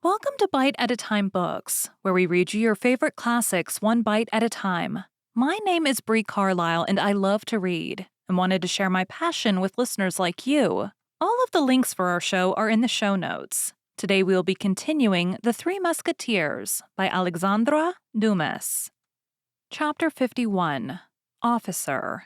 Welcome to Bite at a Time Books, where we read you your favorite classics one bite at a time. My name is Bree Carlile, and I love to read, and wanted to share my passion with listeners like you. All of the links for our show are in the show notes. Today we will be continuing The Three Musketeers by Alexandre Dumas. Chapter 51, Officer.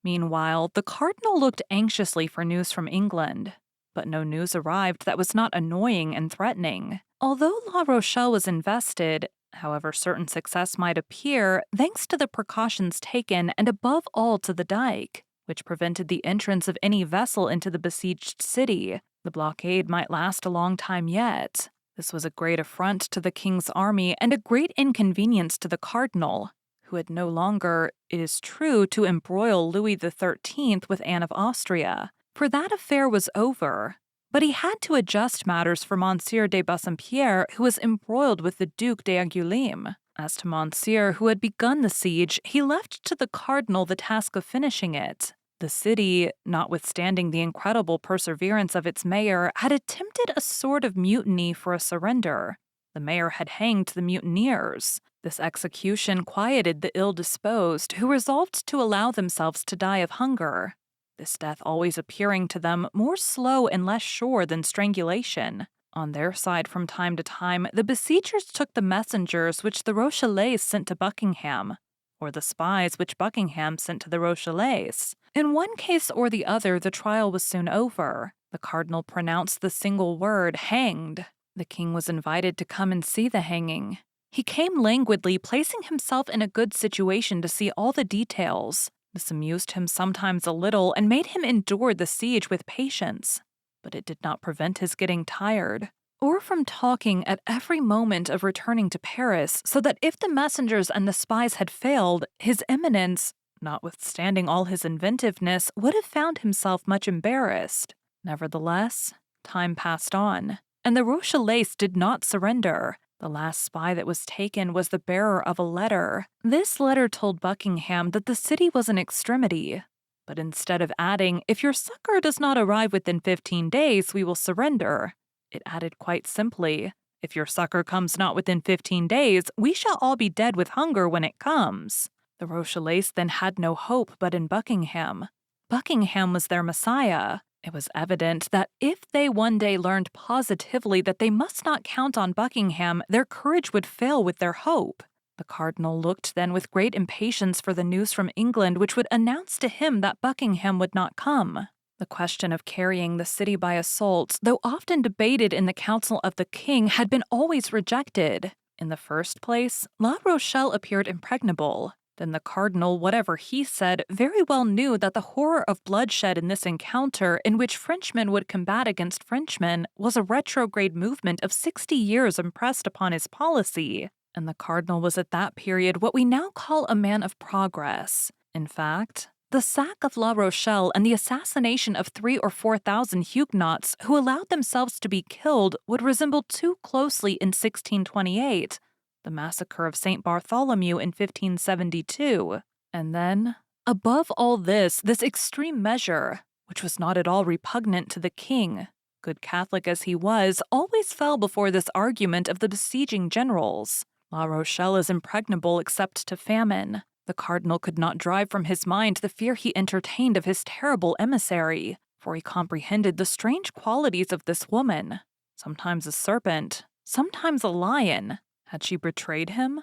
Meanwhile, the Cardinal looked anxiously for news from England. But no news arrived that was not annoying and threatening. Although La Rochelle was invested, however certain success might appear, thanks to the precautions taken and above all to the dike, which prevented the entrance of any vessel into the besieged city, the blockade might last a long time yet. This was a great affront to the king's army and a great inconvenience to the cardinal, who had no longer, it is true, to embroil Louis XIII with Anne of Austria, for that affair was over, but he had to adjust matters for Monsieur de Bassompierre, who was embroiled with the Duc d'Angoulême. As to Monsieur, who had begun the siege, he left to the cardinal the task of finishing it. The city, notwithstanding the incredible perseverance of its mayor, had attempted a sort of mutiny for a surrender. The mayor had hanged the mutineers. This execution quieted the ill-disposed, who resolved to allow themselves to die of hunger, this death always appearing to them more slow and less sure than strangulation. On their side, from time to time, the besiegers took the messengers which the Rochellais sent to Buckingham, or the spies which Buckingham sent to the Rochellais. In one case or the other, the trial was soon over. The cardinal pronounced the single word, hanged. The king was invited to come and see the hanging. He came languidly, placing himself in a good situation to see all the details. This amused him sometimes a little and made him endure the siege with patience, but it did not prevent his getting tired, or from talking at every moment of returning to Paris, so that if the messengers and the spies had failed, His Eminence, notwithstanding all his inventiveness, would have found himself much embarrassed. Nevertheless, time passed on, and the Rochellais did not surrender. The last spy that was taken was the bearer of a letter. This letter told Buckingham that the city was in extremity, but instead of adding, "If your succor does not arrive within 15 days, we will surrender," it added quite simply, "If your succor comes not within 15 days, we shall all be dead with hunger when it comes." The Rochellais then had no hope but in Buckingham. Buckingham was their messiah. It was evident that if they one day learned positively that they must not count on Buckingham, their courage would fail with their hope. The cardinal looked then with great impatience for the news from England which would announce to him that Buckingham would not come. The question of carrying the city by assault, though often debated in the council of the king, had been always rejected. In the first place, La Rochelle appeared impregnable. Then the cardinal, whatever he said, very well knew that the horror of bloodshed in this encounter, in which Frenchmen would combat against Frenchmen, was a retrograde movement of 60 years impressed upon his policy, and the cardinal was at that period what we now call a man of progress. In fact, the sack of La Rochelle and the assassination of 3,000 or 4,000 Huguenots who allowed themselves to be killed would resemble too closely in 1628, the massacre of St. Bartholomew in 1572. And then, above all this extreme measure, which was not at all repugnant to the king, good Catholic as he was, always fell before this argument of the besieging generals. La Rochelle is impregnable except to famine. The cardinal could not drive from his mind the fear he entertained of his terrible emissary, for he comprehended the strange qualities of this woman, sometimes a serpent, sometimes a lion. Had she betrayed him?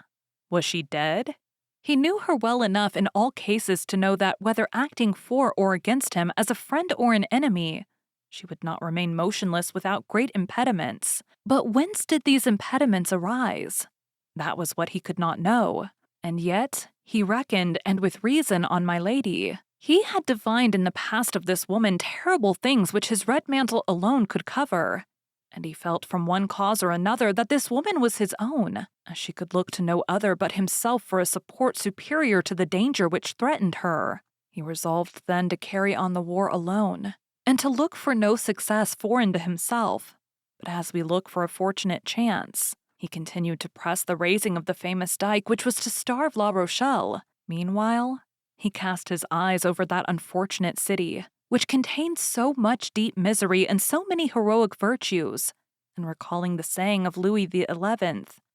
Was she dead? He knew her well enough in all cases to know that, whether acting for or against him as a friend or an enemy, she would not remain motionless without great impediments. But whence did these impediments arise? That was what he could not know. And yet, he reckoned, and with reason, on my lady. He had divined in the past of this woman terrible things which his red mantle alone could cover, and he felt from one cause or another that this woman was his own, as she could look to no other but himself for a support superior to the danger which threatened her. He resolved then to carry on the war alone, and to look for no success foreign to himself, but as we look for a fortunate chance. He continued to press the raising of the famous dike which was to starve La Rochelle. Meanwhile, he cast his eyes over that unfortunate city, which contained so much deep misery and so many heroic virtues, and recalling the saying of Louis XI,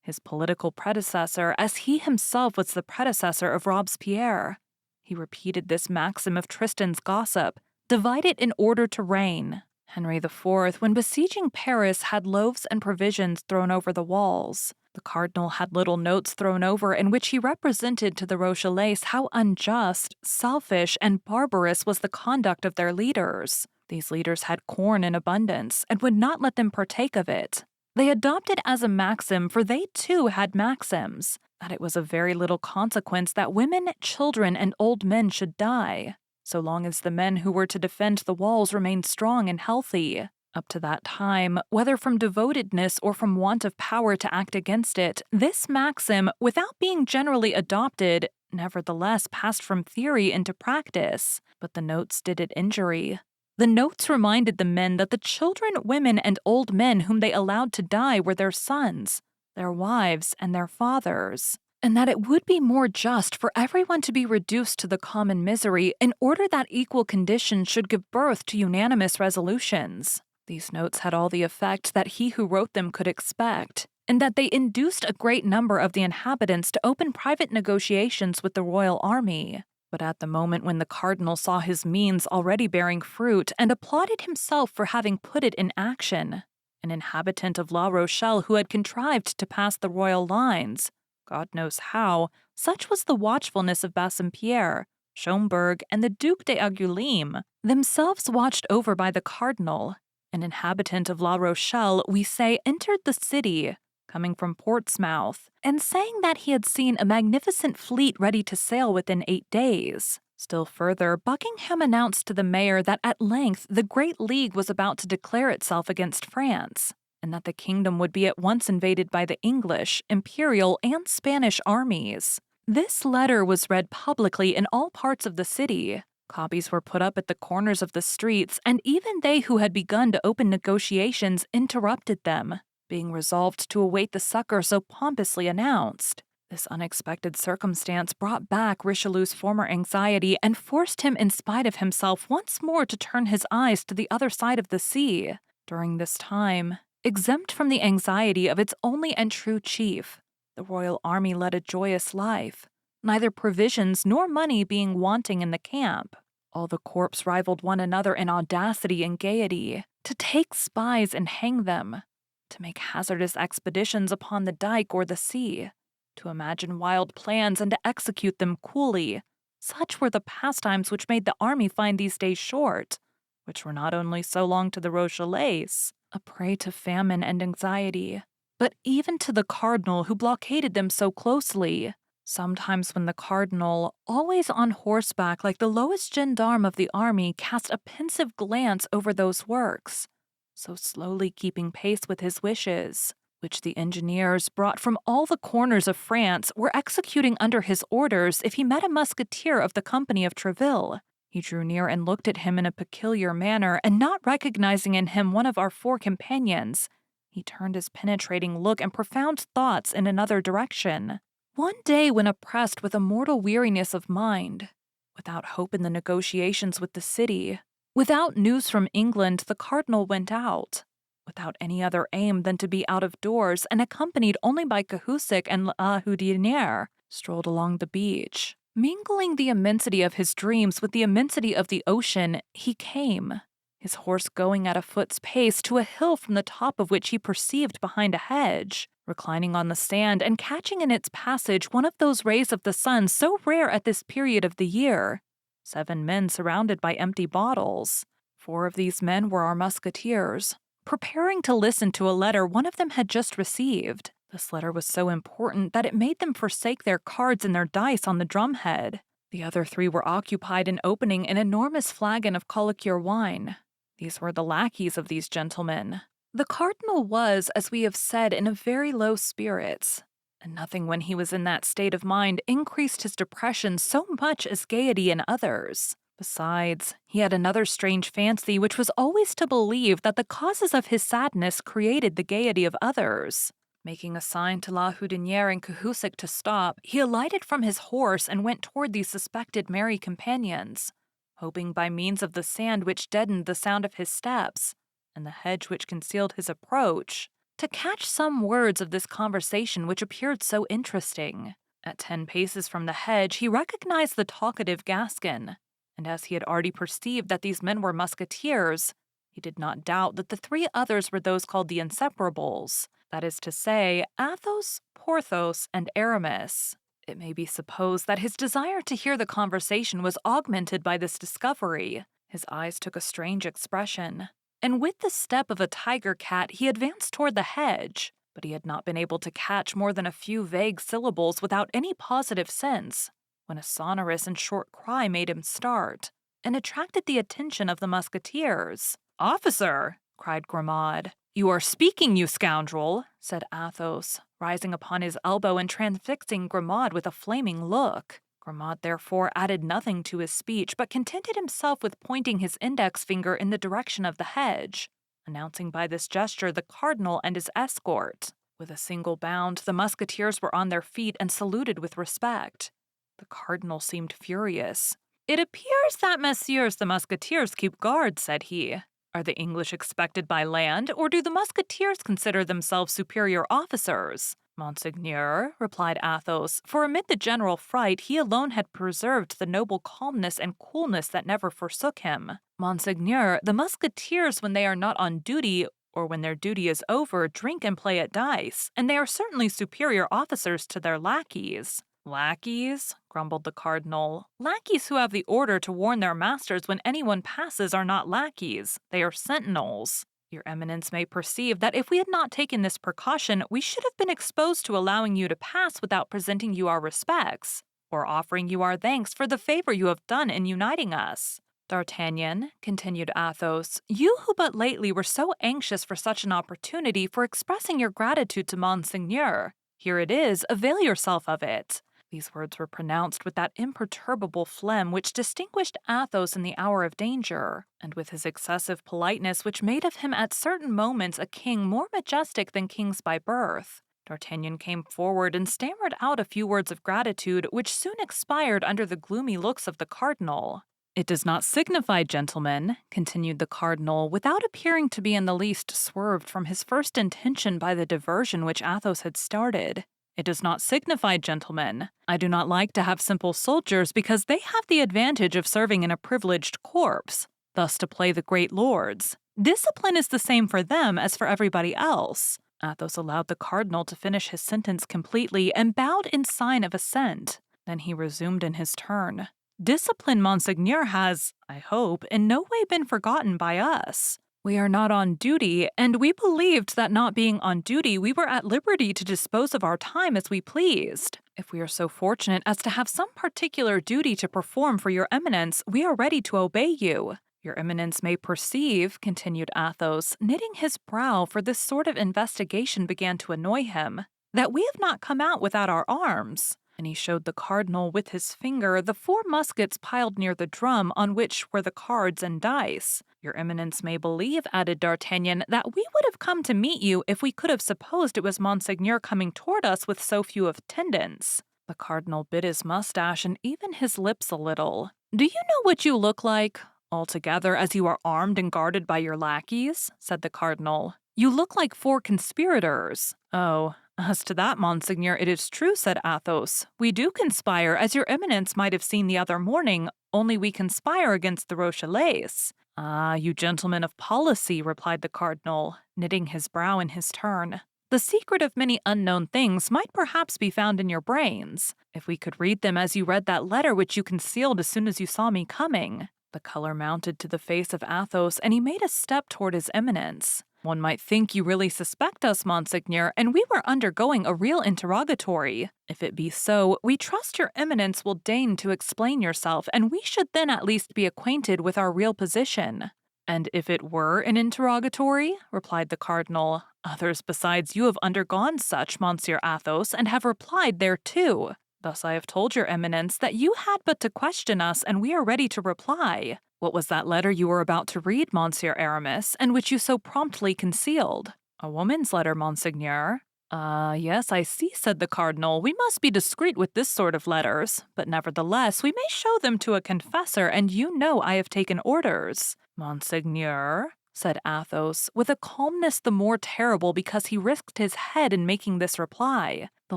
his political predecessor, as he himself was the predecessor of Robespierre. He repeated this maxim of Tristan's gossip: divide it in order to reign. Henry IV, when besieging Paris, had loaves and provisions thrown over the walls. The cardinal had little notes thrown over in which he represented to the Rochellais how unjust, selfish, and barbarous was the conduct of their leaders. These leaders had corn in abundance and would not let them partake of it. They adopted as a maxim, for they too had maxims, that it was of very little consequence that women, children, and old men should die, so long as the men who were to defend the walls remained strong and healthy. Up to that time, whether from devotedness or from want of power to act against it, this maxim, without being generally adopted, nevertheless passed from theory into practice, but the notes did it injury. The notes reminded the men that the children, women, and old men whom they allowed to die were their sons, their wives, and their fathers, and that it would be more just for everyone to be reduced to the common misery in order that equal conditions should give birth to unanimous resolutions. These notes had all the effect that he who wrote them could expect, in that they induced a great number of the inhabitants to open private negotiations with the royal army. But at the moment when the cardinal saw his means already bearing fruit and applauded himself for having put it in action, an inhabitant of La Rochelle who had contrived to pass the royal lines, God knows how, such was the watchfulness of Bassompierre, Schomberg, and the Duc d'Angoulême, themselves watched over by the cardinal. An inhabitant of La Rochelle, we say, entered the city, coming from Portsmouth, and saying that he had seen a magnificent fleet ready to sail within 8 days. Still further, Buckingham announced to the mayor that at length the Great League was about to declare itself against France, and that the kingdom would be at once invaded by the English, Imperial, and Spanish armies. This letter was read publicly in all parts of the city. Copies were put up at the corners of the streets, and even they who had begun to open negotiations interrupted them, being resolved to await the succor so pompously announced. This unexpected circumstance brought back Richelieu's former anxiety and forced him in spite of himself once more to turn his eyes to the other side of the sea. During this time, exempt from the anxiety of its only and true chief, the royal army led a joyous life, neither provisions nor money being wanting in the camp. All the corps rivaled one another in audacity and gaiety, to take spies and hang them, to make hazardous expeditions upon the dike or the sea, to imagine wild plans and to execute them coolly. Such were the pastimes which made the army find these days short, which were not only so long to the Rochellais, a prey to famine and anxiety, but even to the cardinal who blockaded them so closely. Sometimes when the cardinal, always on horseback like the lowest gendarme of the army, cast a pensive glance over those works, so slowly keeping pace with his wishes, which the engineers, brought from all the corners of France, were executing under his orders, if he met a musketeer of the company of Treville, he drew near and looked at him in a peculiar manner, and not recognizing in him one of our 4 companions, he turned his penetrating look and profound thoughts in another direction. One day, when oppressed with a mortal weariness of mind, without hope in the negotiations with the city, without news from England, the cardinal went out, without any other aim than to be out of doors, and accompanied only by Cahusac and La Houdinière, strolled along the beach. Mingling the immensity of his dreams with the immensity of the ocean, he came, his horse going at a foot's pace, to a hill from the top of which he perceived behind a hedge, reclining on the sand and catching in its passage one of those rays of the sun so rare at this period of the year, 7 men surrounded by empty bottles. 4 of these men were our musketeers, preparing to listen to a letter one of them had just received. This letter was so important that it made them forsake their cards and their dice on the drumhead. The other 3 were occupied in opening an enormous flagon of Colliqueur wine. These were the lackeys of these gentlemen. The cardinal was, as we have said, in a very low spirits, and nothing when he was in that state of mind increased his depression so much as gaiety in others. Besides, he had another strange fancy, which was always to believe that the causes of his sadness created the gaiety of others. Making a sign to La Houdinière and Cahusac to stop, he alighted from his horse and went toward these suspected merry companions, hoping by means of the sand which deadened the sound of his steps, and the hedge which concealed his approach, to catch some words of this conversation which appeared so interesting. At 10 paces from the hedge, he recognized the talkative Gascon, and as he had already perceived that these men were musketeers, he did not doubt that the 3 others were those called the Inseparables, that is to say, Athos, Porthos, and Aramis. It may be supposed that his desire to hear the conversation was augmented by this discovery. His eyes took a strange expression, and with the step of a tiger cat he advanced toward the hedge, but he had not been able to catch more than a few vague syllables without any positive sense, when a sonorous and short cry made him start, and attracted the attention of the musketeers. "Officer!" cried Grimaud. "You are speaking, you scoundrel!" said Athos, rising upon his elbow and transfixing Grimaud with a flaming look. Grimaud therefore added nothing to his speech, but contented himself with pointing his index finger in the direction of the hedge, announcing by this gesture the cardinal and his escort. With a single bound, the musketeers were on their feet and saluted with respect. The cardinal seemed furious. "It appears that messieurs the musketeers keep guard," said he. "Are the English expected by land, or do the musketeers consider themselves superior officers?" "Monseigneur," replied Athos, for amid the general fright he alone had preserved the noble calmness and coolness that never forsook him. "Monseigneur, the musketeers, when they are not on duty, or when their duty is over, drink and play at dice, and they are certainly superior officers to their lackeys." "Lackeys?" grumbled the cardinal. "Lackeys who have the order to warn their masters when anyone passes are not lackeys, they are sentinels. Your Eminence may perceive that if we had not taken this precaution, we should have been exposed to allowing you to pass without presenting you our respects, or offering you our thanks for the favor you have done in uniting us. D'Artagnan," continued Athos, "you who but lately were so anxious for such an opportunity for expressing your gratitude to Monseigneur, here it is, avail yourself of it." These words were pronounced with that imperturbable phlegm which distinguished Athos in the hour of danger, and with his excessive politeness which made of him at certain moments a king more majestic than kings by birth. D'Artagnan came forward and stammered out a few words of gratitude which soon expired under the gloomy looks of the cardinal. "It does not signify, gentlemen," continued the cardinal, without appearing to be in the least swerved from his first intention by the diversion which Athos had started. "It does not signify, gentlemen. I do not like to have simple soldiers because they have the advantage of serving in a privileged corps, thus to play the great lords. Discipline is the same for them as for everybody else." Athos allowed the cardinal to finish his sentence completely and bowed in sign of assent. Then he resumed in his turn. "Discipline, Monseigneur, has, I hope, in no way been forgotten by us. We are not on duty, and we believed that not being on duty we were at liberty to dispose of our time as we pleased. If we are so fortunate as to have some particular duty to perform for your Eminence, we are ready to obey you. Your Eminence may perceive," continued Athos, knitting his brow, for this sort of investigation began to annoy him, "that we have not come out without our arms." And he showed the cardinal with his finger the 4 muskets piled near the drum on which were the cards and dice. "Your Eminence may believe," added D'Artagnan, "that we would have come to meet you if we could have supposed it was Monseigneur coming toward us with so few attendants." The cardinal bit his mustache and even his lips a little. "Do you know what you look like, altogether, as you are armed and guarded by your lackeys?" said the cardinal. "You look like 4 conspirators." "Oh, as to that, Monseigneur, it is true," said Athos. "We do conspire, as your Eminence might have seen the other morning, only we conspire against the Rochellais." "Ah, you gentlemen of policy," replied the cardinal, knitting his brow in his turn. "The secret of many unknown things might perhaps be found in your brains, if we could read them as you read that letter which you concealed as soon as you saw me coming." The color mounted to the face of Athos, and he made a step toward his Eminence. "One might think you really suspect us, Monseigneur, and we were undergoing a real interrogatory. If it be so, we trust your Eminence will deign to explain yourself, and we should then at least be acquainted with our real position." "And if it were an interrogatory," replied the cardinal, "others besides you have undergone such, Monsieur Athos, and have replied thereto. Thus I have told your Eminence that you had but to question us, and we are ready to reply. What was that letter you were about to read, Monsieur Aramis, and which you so promptly concealed?" "A woman's letter, Monseigneur." Yes, I see," said the cardinal. "We must be discreet with this sort of letters, but nevertheless we may show them to a confessor, and you know I have taken orders." "Monseigneur," said Athos, with a calmness the more terrible because he risked his head in making this reply. "The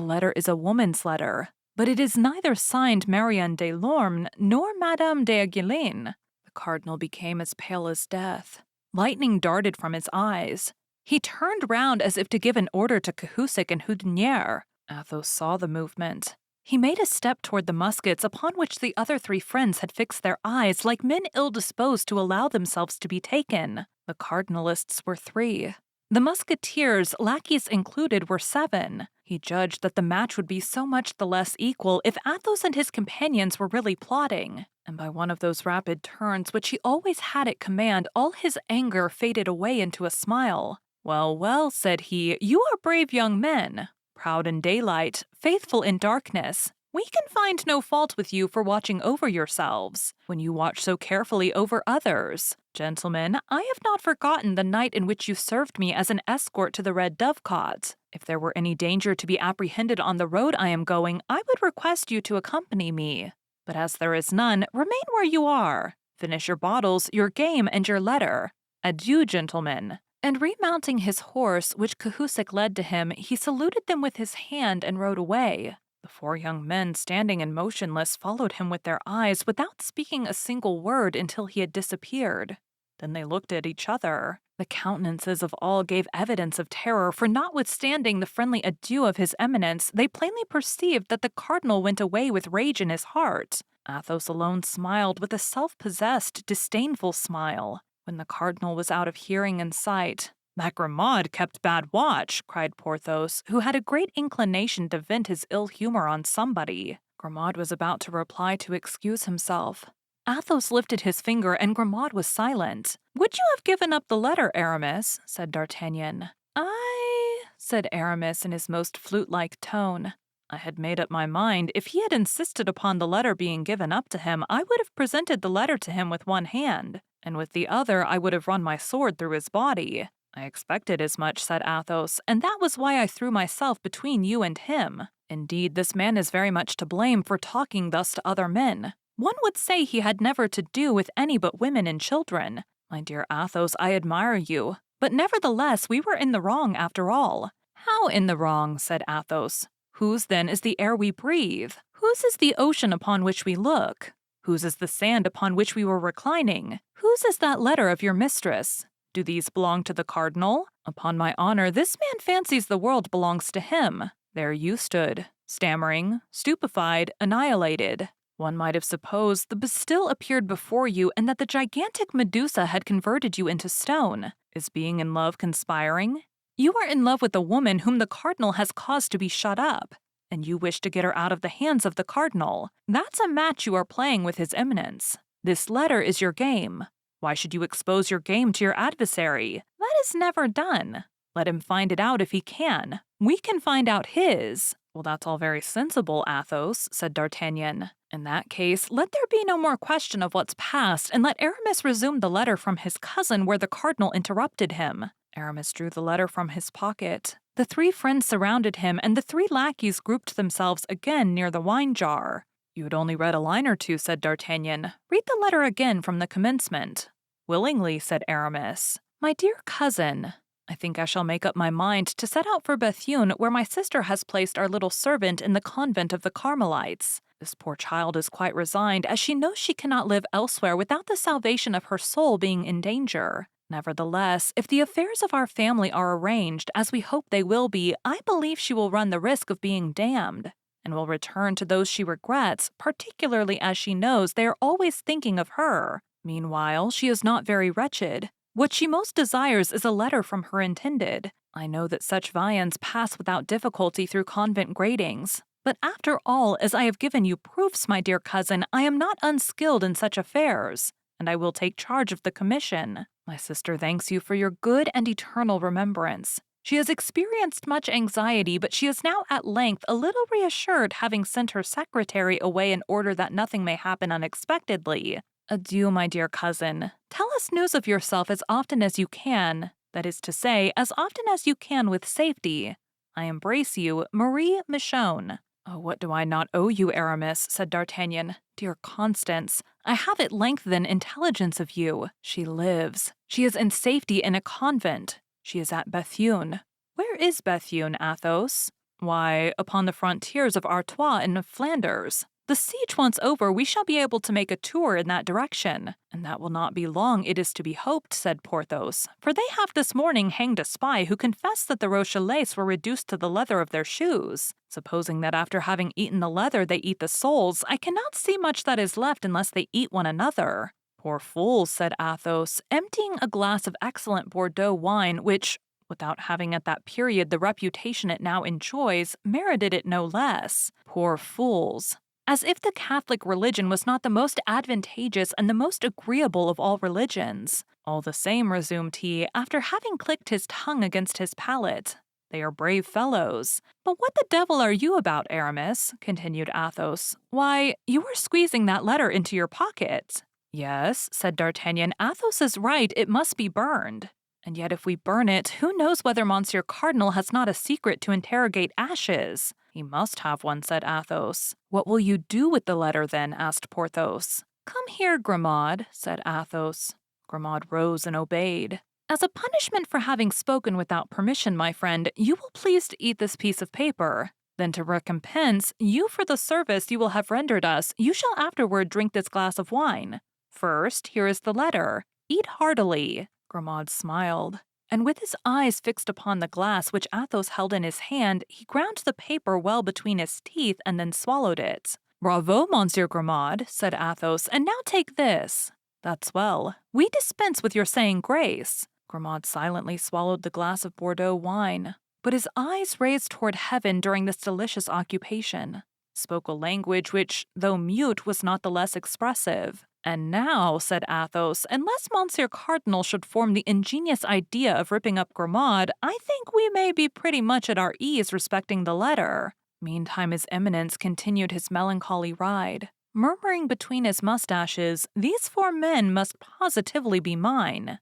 letter is a woman's letter, but it is neither signed Marianne de Lorme nor Madame d'Aguilin." The cardinal became as pale as death. Lightning darted from his eyes. He turned round as if to give an order to Cahusac and Houdinière. Athos saw the movement. He made a step toward the muskets upon which the other three friends had fixed their eyes like men ill-disposed to allow themselves to be taken. The cardinalists were 3. The musketeers, lackeys included, were 7. He judged that the match would be so much the less equal if Athos and his companions were really plotting. And by one of those rapid turns which he always had at command, all his anger faded away into a smile. "Well, well," said he, "you are brave young men. Proud in daylight, faithful in darkness. We can find no fault with you for watching over yourselves, when you watch so carefully over others. Gentlemen, I have not forgotten the night in which you served me as an escort to the Red Dovecot. If there were any danger to be apprehended on the road I am going, I would request you to accompany me. But as there is none, remain where you are. Finish your bottles, your game, and your letter. Adieu, gentlemen." And remounting his horse, which Cahusac led to him, he saluted them with his hand and rode away. The 4 young men, standing and motionless, followed him with their eyes without speaking a single word until he had disappeared. Then they looked at each other. The countenances of all gave evidence of terror, for notwithstanding the friendly adieu of his eminence, they plainly perceived that the cardinal went away with rage in his heart. Athos alone smiled with a self-possessed, disdainful smile. When the cardinal was out of hearing and sight, "That Grimaud kept bad watch," cried Porthos, who had a great inclination to vent his ill humor on somebody. Grimaud was about to reply to excuse himself. Athos lifted his finger, and Grimaud was silent. "Would you have given up the letter, Aramis?" said D'Artagnan. "I," said Aramis in his most flute-like tone. "I had made up my mind. If he had insisted upon the letter being given up to him, I would have presented the letter to him with one hand, and with the other I would have run my sword through his body." "I expected as much," said Athos, "and that was why I threw myself between you and him. Indeed, this man is very much to blame for talking thus to other men. One would say he had never to do with any but women and children. My dear Athos, I admire you, but nevertheless we were in the wrong after all." "How in the wrong?" said Athos. "Whose, then, is the air we breathe? Whose is the ocean upon which we look? Whose is the sand upon which we were reclining? Whose is that letter of your mistress? Do these belong to the cardinal? Upon my honor, this man fancies the world belongs to him. There you stood, stammering, stupefied, annihilated. One might have supposed the Bastille appeared before you and that the gigantic Medusa had converted you into stone. Is being in love conspiring? You are in love with a woman whom the cardinal has caused to be shut up, and you wish to get her out of the hands of the cardinal. That's a match you are playing with his eminence. This letter is your game. Why should you expose your game to your adversary? That is never done. Let him find it out if he can. We can find out his." "Well, that's all very sensible, Athos," said D'Artagnan. "In that case, let there be no more question of what's past, and let Aramis resume the letter from his cousin where the cardinal interrupted him." Aramis drew the letter from his pocket. The 3 friends surrounded him, and the 3 lackeys grouped themselves again near the wine jar. "You had only read a line or 2, said D'Artagnan. "Read the letter again from the commencement." "Willingly," said Aramis. "My dear cousin, I think I shall make up my mind to set out for Bethune, where my sister has placed our little servant in the convent of the Carmelites. This poor child is quite resigned, as she knows she cannot live elsewhere without the salvation of her soul being in danger. Nevertheless, if the affairs of our family are arranged, as we hope they will be, I believe she will run the risk of being damned, and will return to those she regrets, particularly as she knows they are always thinking of her. Meanwhile, she is not very wretched. What she most desires is a letter from her intended. I know that such viands pass without difficulty through convent gratings. But after all, as I have given you proofs, my dear cousin, I am not unskilled in such affairs, and I will take charge of the commission. My sister thanks you for your good and eternal remembrance. She has experienced much anxiety, but she is now at length a little reassured, having sent her secretary away in order that nothing may happen unexpectedly. Adieu, my dear cousin. Tell us news of yourself as often as you can, that is to say, as often as you can with safety. I embrace you, Marie Michon." Oh, what do I not owe you, Aramis? Said D'Artagnan. Dear Constance, I have at length then intelligence of you. She lives. She is in safety in a convent. She is at Bethune. Where is Bethune, Athos? Why, upon the frontiers of Artois and of Flanders. The siege once over, we shall be able to make a tour in that direction. And that will not be long, it is to be hoped, said Porthos, for they have this morning hanged a spy who confessed that the Rochellais were reduced to the leather of their shoes. Supposing that after having eaten the leather they eat the soles, I cannot see much that is left unless they eat one another. Poor fools, said Athos, emptying a glass of excellent Bordeaux wine, which, without having at that period the reputation it now enjoys, merited it no less. Poor fools. As if the Catholic religion was not the most advantageous and the most agreeable of all religions. All the same, resumed he, after having clicked his tongue against his palate. They are brave fellows. But what the devil are you about, Aramis? Continued Athos. Why, you are squeezing that letter into your pocket. Yes, said D'Artagnan, Athos is right, it must be burned. And yet if we burn it, who knows whether Monsieur Cardinal has not a secret to interrogate ashes? He must have one, said Athos. What will you do with the letter, then? Asked Porthos. Come here, Grimaud, said Athos. Grimaud rose and obeyed. As a punishment for having spoken without permission, my friend, you will please to eat this piece of paper. Then to recompense you for the service you will have rendered us, you shall afterward drink this glass of wine. First, here is the letter. Eat heartily. Grimaud smiled, and with his eyes fixed upon the glass which Athos held in his hand, he ground the paper well between his teeth and then swallowed it. Bravo, Monsieur Grimaud, said Athos, and now take this. That's well. We dispense with your saying grace. Grimaud silently swallowed the glass of Bordeaux wine, but his eyes raised toward heaven during this delicious occupation, spoke a language which, though mute, was not the less expressive. And now, said Athos, unless Monsieur Cardinal should form the ingenious idea of ripping up Grimaud, I think we may be pretty much at our ease respecting the letter. Meantime his Eminence continued his melancholy ride, murmuring between his mustaches, these 4 men must positively be mine.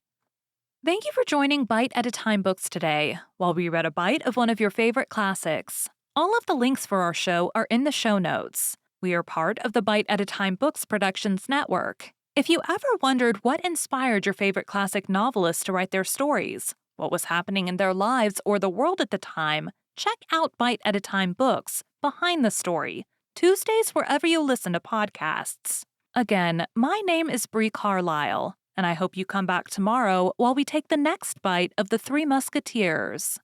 Thank you for joining Bite at a Time Books today, while we read a bite of one of your favorite classics. All of the links for our show are in the show notes. We are part of the Bite at a Time Books Productions Network. If you ever wondered what inspired your favorite classic novelists to write their stories, what was happening in their lives or the world at the time, check out Bite at a Time Books, Behind the Story, Tuesdays wherever you listen to podcasts. Again, my name is Bree Carlile, and I hope you come back tomorrow while we take the next bite of the Three Musketeers.